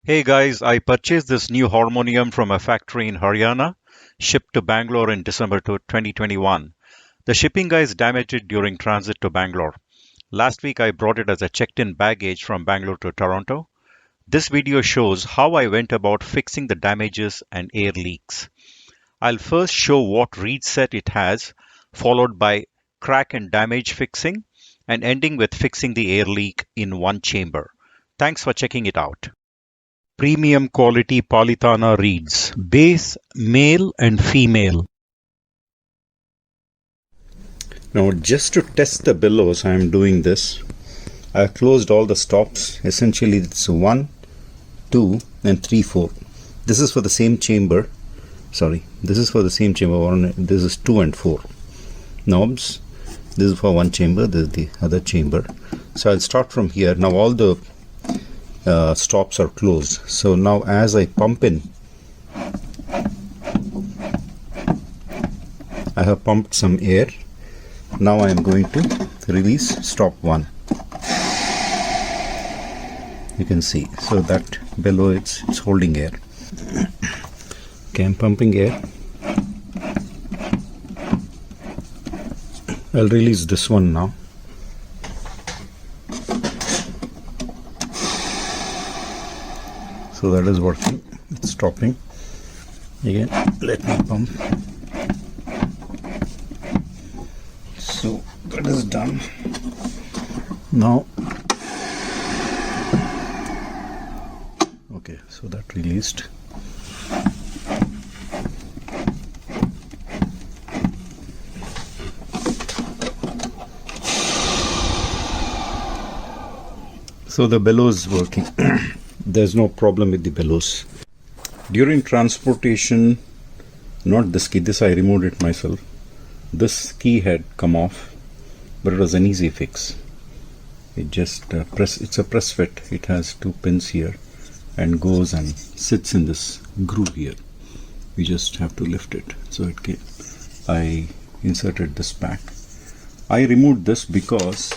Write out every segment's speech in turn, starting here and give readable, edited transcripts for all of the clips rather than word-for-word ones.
Hey guys, I purchased this new Harmonium from a factory in Haryana, shipped to Bangalore in December 2021. The shipping guys damaged it during transit to Bangalore. Last week I brought it as a checked-in baggage from Bangalore to Toronto. This video shows how I went about fixing the damages and air leaks. I'll first show what reed set it has, followed by crack and damage fixing, and ending with fixing the air leak in one chamber. Thanks for checking it out. Premium quality Palitana reeds, base male and female. Now, just to test the bellows, I am doing this. I have closed all the stops. Essentially, it's 1, 2, and 3, 4. This is for the same chamber. Sorry, this is for the same chamber. This is 2 and 4 knobs. This is for one chamber. This is the other chamber. So I'll start from here. Now all the stops are closed. So now as I pump in, I have pumped some air. Now I am going to release stop 1. You can see, so that below it's holding air. Okay, I'm pumping air. I'll release this one now. So that is working. It's stopping. Again, let me pump. So that is done. Now, okay, so that released. So the bellows is working. There's no problem with the bellows. During transportation, not this key, this I removed it myself. This key had come off, but it was an easy fix. It just it's a press fit. It has 2 pins here and goes and sits in this groove here. We just have to lift it. So it came. I inserted this back. I removed this because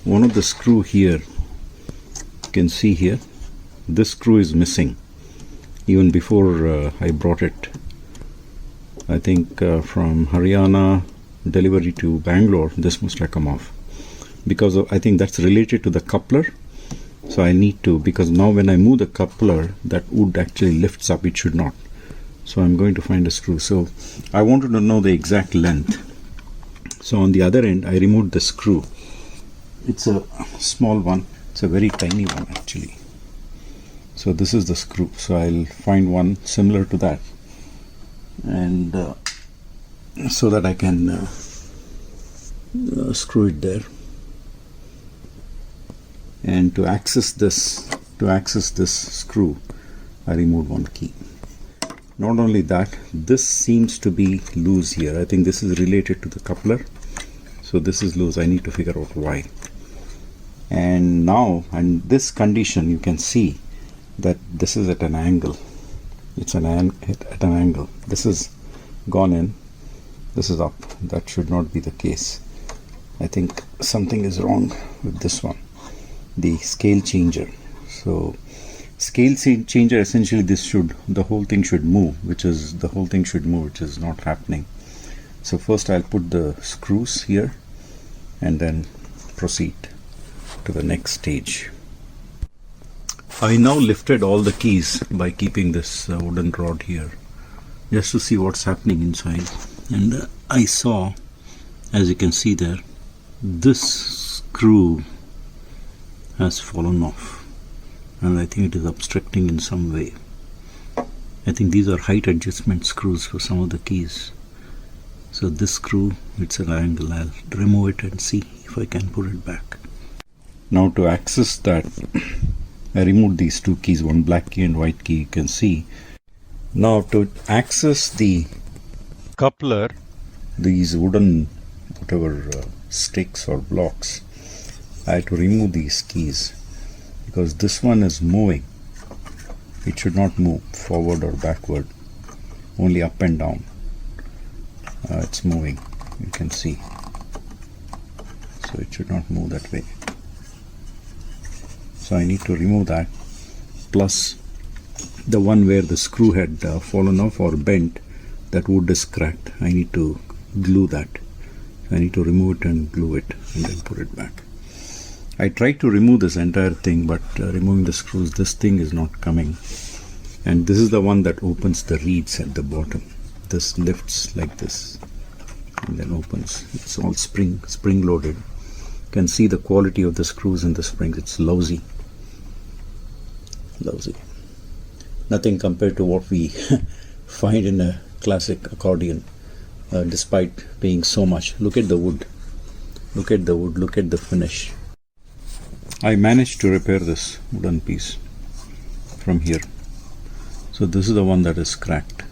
one of the screw here, you can see here, this screw is missing. Even before I brought it, I think from Haryana delivery to Bangalore, this must have come off. Because I think that's related to the coupler. So I need to, because now when I move the coupler, that wood actually lifts up. It should not. So I'm going to find a screw. So I wanted to know the exact length. So on the other end, I removed the screw. It's a small one. It's a very tiny one actually. So this is the screw. So I'll find one similar to that, and so that I can screw it there. And to access this screw, I removed one key. Not only that, this seems to be loose here. I think this is related to the coupler. So this is loose. I need to figure out why. And now, in this condition, you can see that this is at an angle. It's at an angle. This is gone in. This is up. That should not be the case. I think something is wrong with this one. The scale changer. So scale changer, essentially the whole thing should move, which is not happening. So first I'll put the screws here and then proceed to the next stage. I now lifted all the keys by keeping this wooden rod here, just to see what's happening inside. And I saw, as you can see there, this screw has fallen off, and I think it is obstructing in some way. I think these are height adjustment screws for some of the keys. So this screw, it's at an angle. I'll remove it and see if I can put it back. Now to access that, I removed these 2 keys, one black key and white key, you can see. Now to access the coupler, these wooden sticks or blocks, I had to remove these keys because this one is moving. It should not move forward or backward, only up and down. It's moving, you can see. So it should not move that way. So I need to remove that plus the one where the screw had fallen off or bent. That wood is cracked. I need to glue that. I need to remove it and glue it and then put it back. I tried to remove this entire thing, but removing the screws, this thing is not coming. And this is the one that opens the reeds at the bottom. This lifts like this and then opens. It's all spring loaded. You can see the quality of the screws in the springs. It's lousy. Nothing compared to what we find in a classic accordion, despite paying so much. Look at the wood. Look at the finish. I managed to repair this wooden piece from here. So this is the one that is cracked.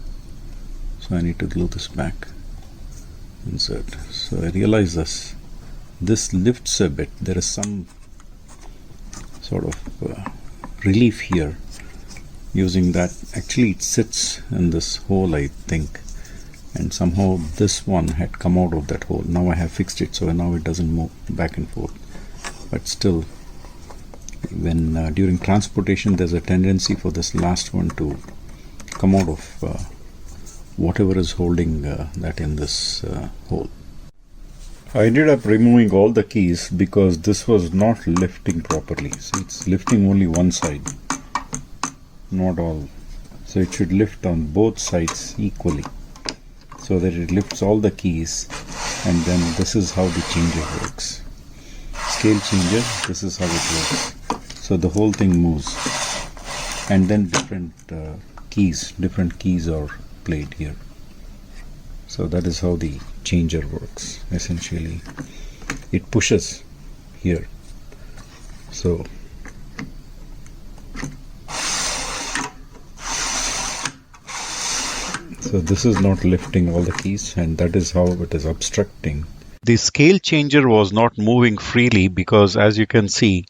So I need to glue this back. Insert. So I realize this lifts a bit. There is some sort of relief here using that. Actually it sits in this hole, I think, and somehow this one had come out of that hole. Now I have fixed it, so now it doesn't move back and forth. But still, when during transportation there's a tendency for this last one to come out of whatever is holding that in this hole. I ended up removing all the keys because this was not lifting properly. See, it's lifting only one side, not all. So it should lift on both sides equally, so that it lifts all the keys. And then this is how the changer works. Scale changer, this is how it works. So the whole thing moves, and then different keys are played here. So that is how the changer works. Essentially, it pushes here. So this is not lifting all the keys, and that is how it is obstructing. The scale changer was not moving freely because, as you can see,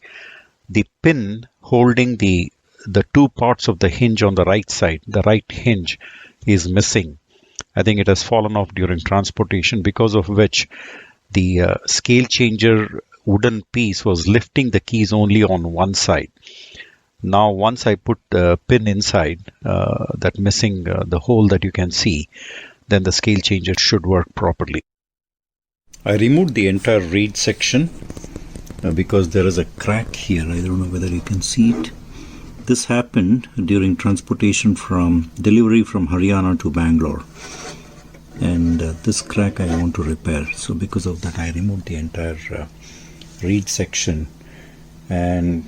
the pin holding the two parts of the hinge on the right side, the right hinge, is missing. I think it has fallen off during transportation, because of which the scale changer wooden piece was lifting the keys only on one side. Now once I put the pin inside, that missing the hole that you can see, then the scale changer should work properly. I removed the entire reed section because there is a crack here. I don't know whether you can see it. This happened during transportation from delivery from Haryana to Bangalore, and this crack I want to repair. So because of that, I removed the entire reed section, and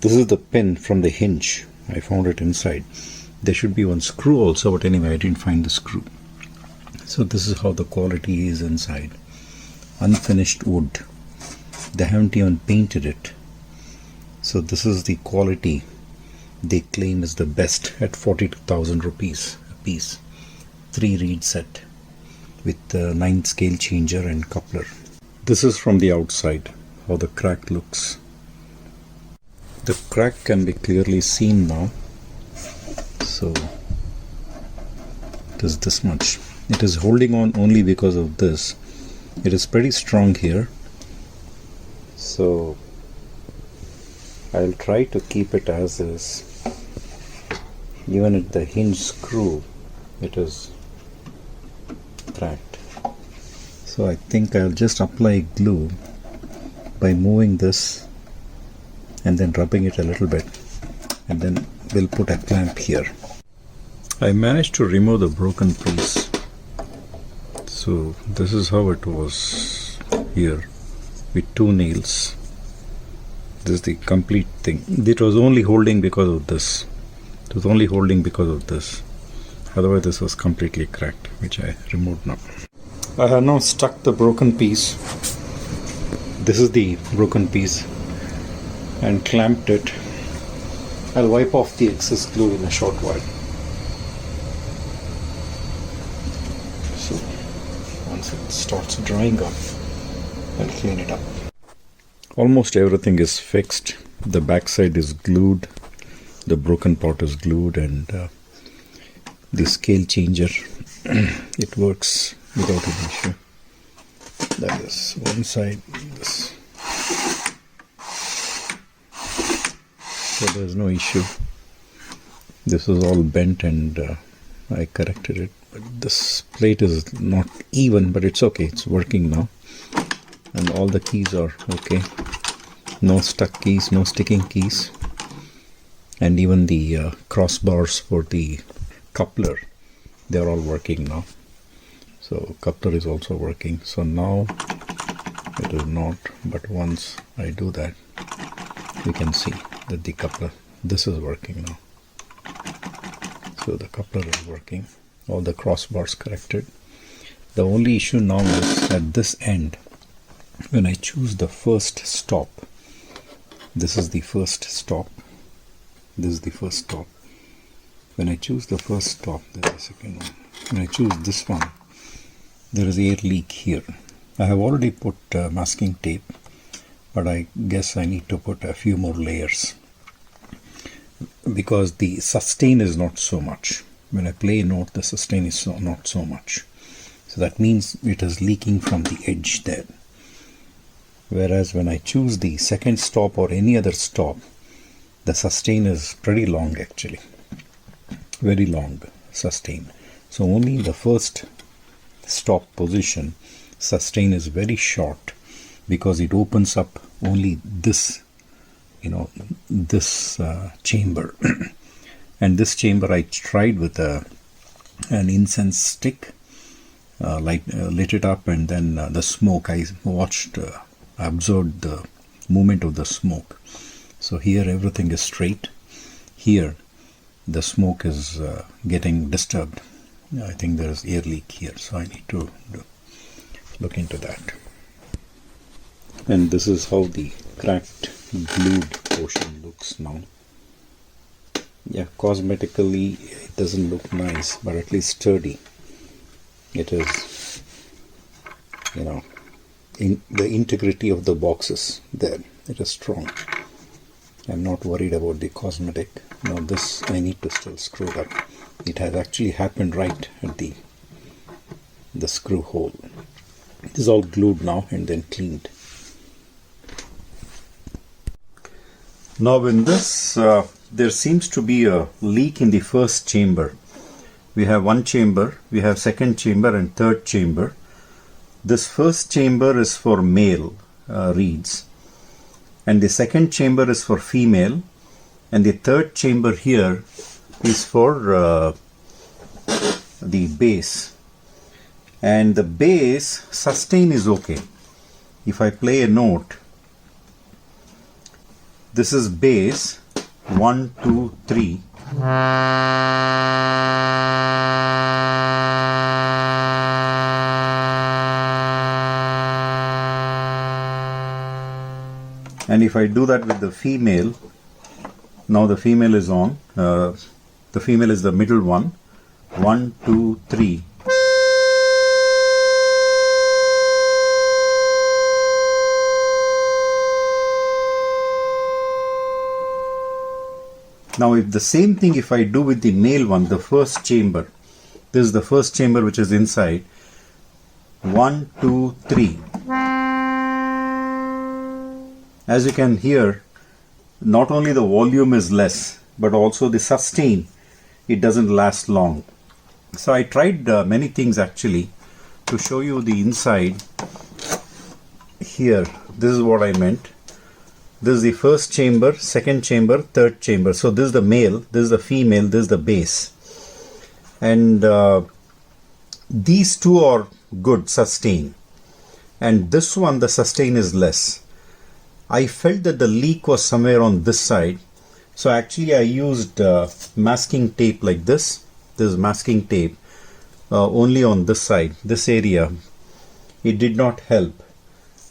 this is the pin from the hinge. I found it inside. There should be one screw also, but anyway, I didn't find the screw. So this is how the quality is inside. Unfinished wood. They haven't even painted it. So this is the quality they claim is the best at 42,000 rupees a piece. 3 reed set with 9 scale changer and coupler. This is from the outside, how the crack looks. The crack can be clearly seen now. So it is this much. It is holding on only because of this. It is pretty strong here. So I'll try to keep it as is. Even at the hinge screw, it is cracked. So I think I'll just apply glue by moving this and then rubbing it a little bit, and then we'll put a clamp here. I managed to remove the broken piece. So this is how it was here with 2 nails. This is the complete thing. It was only holding because of this. It was only holding because of this. Otherwise this was completely cracked, which I removed now. I have now stuck the broken piece. This is the broken piece, and clamped it. I'll wipe off the excess glue in a short while. So once it starts drying up, I'll clean it up. Almost everything is fixed. The backside is glued, the broken part is glued, and the scale changer, it works without an issue. That is one side. This. so there's no issue. This is all bent and I corrected it, but this plate is not even, but it's okay, it's working now, and all the keys are okay. No stuck keys, no sticking keys, and even the crossbars for the coupler, they're all working now. So coupler is also working. So now it is not, but once I do that, you can see that the coupler, this is working now. So the coupler is working, all the crossbars corrected. The only issue now is at this end, when I choose the first stop, this is the first stop, this is the first stop. When I choose the first stop, there's a second one. When I choose this one, there is air leak here. I have already put masking tape, but I guess I need to put a few more layers because the sustain is not so much. When I play a note, the sustain is not so much. So that means it is leaking from the edge there. Whereas when I choose the second stop or any other stop, the sustain is pretty long actually. Very long sustain. So only in the first stop position, sustain is very short because it opens up only this, this chamber. And this chamber I tried with an incense stick, lit it up, and then the smoke, I watched, observed the movement of the smoke. So here everything is straight. Here the smoke is getting disturbed. I think there is air leak here, so I need to look into that. And this is how the cracked glued portion looks now. Yeah, cosmetically it doesn't look nice, but at least sturdy. It is, in the integrity of the boxes there, it is strong. I'm not worried about the cosmetic. Now this I need to still screw it up. It has actually happened right at the screw hole. It is all glued now and then cleaned. Now in this, there seems to be a leak in the first chamber. We have one chamber, we have second chamber and third chamber. This first chamber is for male reeds, and the second chamber is for female, and the third chamber here is for the bass. And the bass sustain is okay. If I play a note, this is bass 1, 2, 3. And if I do that with the female, now the female is on. The female is the middle one. 1, 2, 3. Now if the same thing if I do with the male one, the first chamber, this is the first chamber which is inside, 1, 2, 3. As you can hear, not only the volume is less, but also the sustain, it doesn't last long. So I tried many things actually to show you the inside. Here, this is what I meant. This is the first chamber, second chamber, third chamber. So this is the male, this is the female, this is the bass. And these two are good sustain. And this one, the sustain is less. I felt that the leak was somewhere on this side. So actually I used masking tape like this. This is masking tape only on this side, this area. It did not help.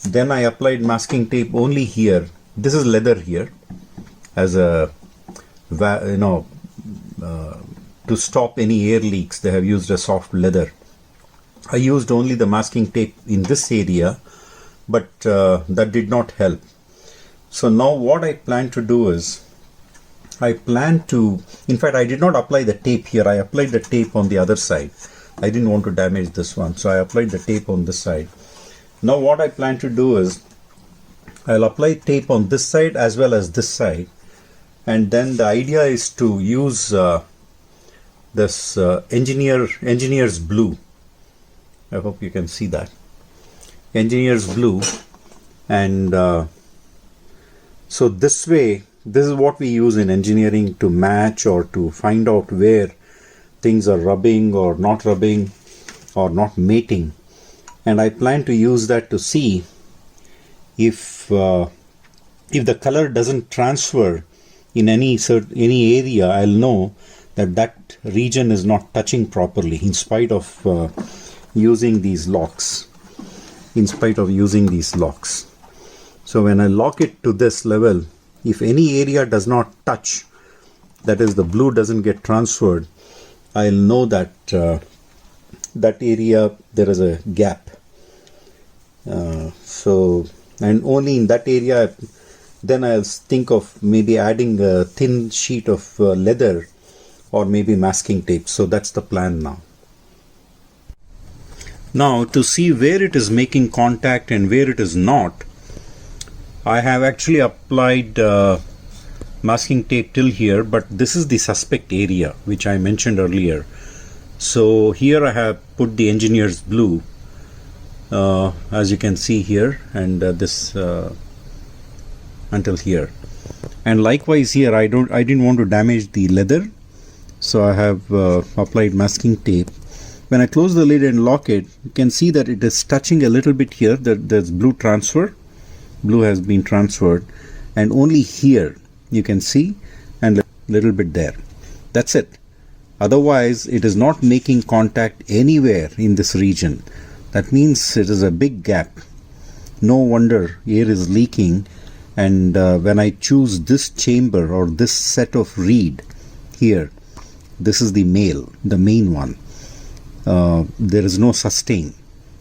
Then I applied masking tape only here. This is leather here as a, to stop any air leaks. They have used a soft leather. I used only the masking tape in this area, but that did not help. So now what I plan to do is, in fact I did not apply the tape here. I applied the tape on the other side. I didn't want to damage this one, so I applied the tape on this side. Now what I plan to do is, I'll apply tape on this side as well as this side, And then the idea is to use this engineer's blue. I hope you can see that. Engineer's blue. And so this way, this is what we use in engineering to match or to find out where things are rubbing or not mating. And I plan to use that to see if the color doesn't transfer in any area, I'll know that region is not touching properly in spite of using these locks. So when I lock it to this level, if any area does not touch, that is the blue doesn't get transferred, I'll know that that area there is a gap. And only in that area, then I'll think of maybe adding a thin sheet of leather or maybe masking tape. So that's the plan now. Now to see where it is making contact and where it is not, I have actually applied masking tape till here, but this is the suspect area which I mentioned earlier. So here I have put the engineer's blue, as you can see here, and this until here. And likewise here, I didn't want to damage the leather, so I have applied masking tape. When I close the lid and lock it, you can see that it is touching a little bit here. There's blue transfer. Blue has been transferred, and only here you can see, and a little bit there. That's it. Otherwise, it is not making contact anywhere in this region. That means it is a big gap. No wonder air is leaking. And when I choose this chamber or this set of reed here, this is the main one. There is no sustain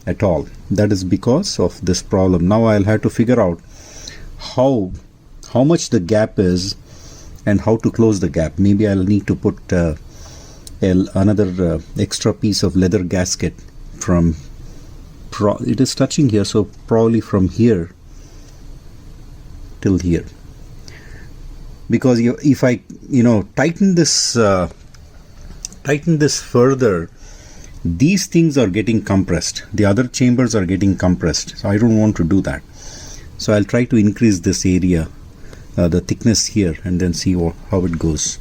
at all. That is because of this problem. Now I'll have to figure out how much the gap is and how to close the gap. Maybe I'll need to put another extra piece of leather gasket from it is touching here, so probably from here till here. Because if I tighten this further, these things are getting compressed. The other chambers are getting compressed. So I don't want to do that. So I'll try to increase this area, the thickness here, and then see how it goes.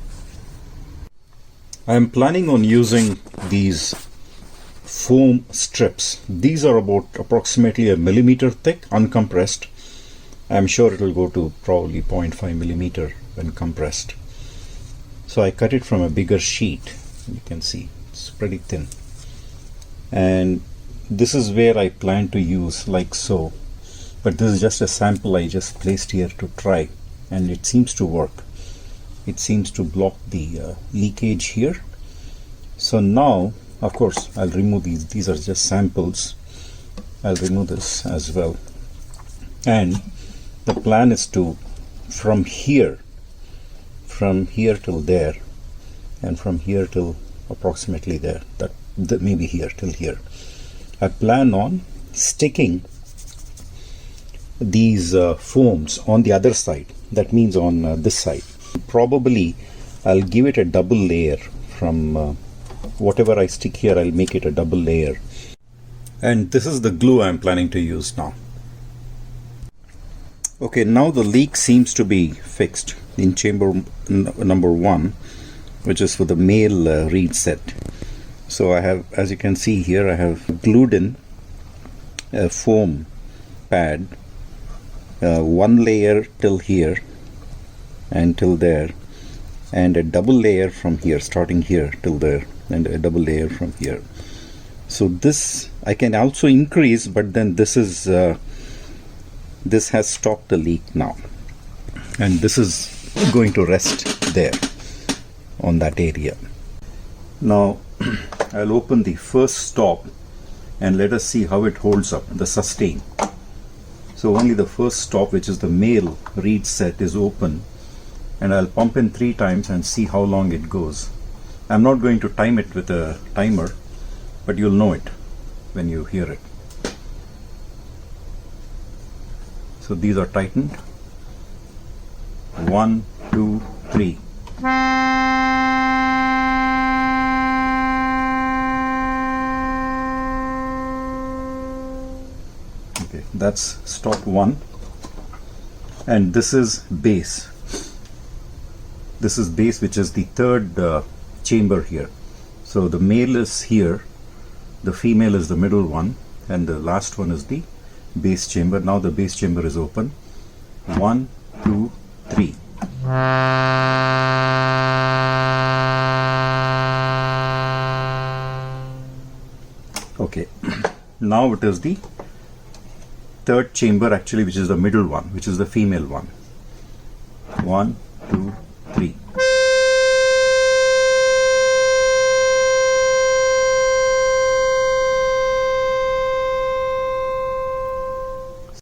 I am planning on using these foam strips. These are about approximately 1 millimeter thick, uncompressed. I'm sure it will go to probably 0.5 millimeter when compressed. So I cut it from a bigger sheet. You can see it's pretty thin. And this is where I plan to use, like so. But this is just a sample I just placed here to try, and it seems to work. It seems to block the leakage here. So now, of course, I'll remove these. These are just samples. I'll remove this as well. And the plan is to, from here till there, and from here till approximately there, maybe here till here, I plan on sticking these foams on the other side. That means on this side. Probably I'll give it a double layer. From whatever I stick here, I'll make it a double layer. And this is the glue I'm planning to use now. Okay, now the leak seems to be fixed in chamber number 1, which is for the male reed set. So I have, as you can see here, I have glued in a foam pad, one layer till here and till there, and a double layer from here, starting here till there, and a double layer from here. So this I can also increase, but then this is this has stopped the leak now, and this is going to rest there on that area. Now I'll open the first stop and let us see how it holds up, the sustain. So only the first stop, which is the male reed set, is open, and I'll pump in 3 times and see how long it goes. I'm not going to time it with a timer, but you'll know it when you hear it. So these are tightened. 1, 2, 3. Okay, that's stop 1. And this is bass. This is bass, which is the third chamber here. So the male is here, the female is the middle one, and the last one is the bass chamber. Now the bass chamber is open. 1, 2, 3. Okay, now it is the third chamber actually, which is the middle one, which is the female one. 1, 2,